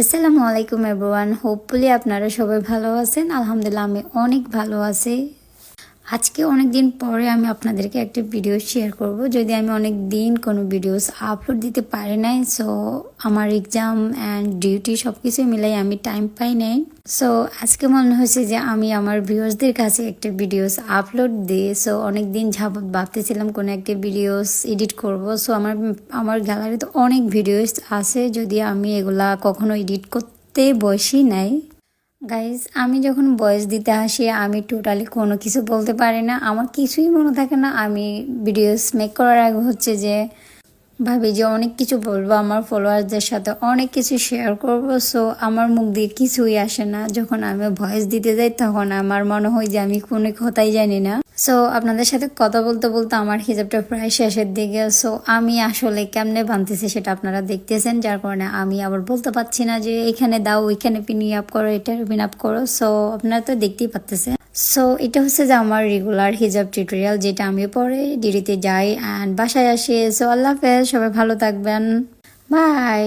আসসালামু আলাইকুম everyone, hopefully আপনারা সবাই ভালো আছেন। আলহামদুলিল্লাহ আমি অনেক ভালো আছি। আজকে অনেক দিন পরে আমি আপনাদেরকে একটা ভিডিও শেয়ার করব। যদি আমি অনেক দিন কোনো ভিডিওস আপলোড দিতে পারি নাই, সো আমার এক্সাম অ্যান্ড ডিউটি সব কিছু মিলাই আমি টাইম পাই নাই। সো আজকে মনে হয়েছে যে আমি আমার ভিউয়ার্সদের কাছে একটা ভিডিওস আপলোড দিই। সো অনেক দিন যাবত ভাবতেছিলাম কোনো একটা ভিডিওস এডিট করব। সো আমার গ্যালারিতে অনেক ভিডিওস আছে, যদি আমি এগুলা কখনো এডিট করতে বসি নাই। গাইজ, আমি যখন ভয়েস দিতে আসি আমি টোটালি কোনো কিছু বলতে পারি না, আমার কিছুই মনে থাকে না। আমি ভিডিওস মেক করার আগে হচ্ছে যে ভাবি যে অনেক কিছু বলবো, আমার ফলোয়ারদের সাথে অনেক কিছু শেয়ার করব। সো আমার মুখ দিয়ে কিছুই আসে না। যখন আমি ভয়েস দিতে যাই তখন আমার মনে হয় যে আমি কোনো কথাই জানি না। সো আপনাদের সাথে কথা বলতে বলতে আমার হিজাবটা প্রায় শেষের দিকে। সো আমি আসলে কেমনে বানতেছি সেটা আপনারা দেখতেছেন, যার কারণে আমি আবার বলতে পারছি না যে এখানে দাও, ওইখানে পিন আপ করো, এটা পিন আপ করো। সো আপনারা তো দেখতেই পাচ্ছেন। সো এটা হচ্ছে যে আমার রেগুলার হিজাব টিউটোরিয়াল, যেটা আমি পরে ডিউটিতে যাই অ্যান্ড বাসায় আসি। সো আল্লাহ হাফেজ, সবাই ভালো থাকবেন, বাই।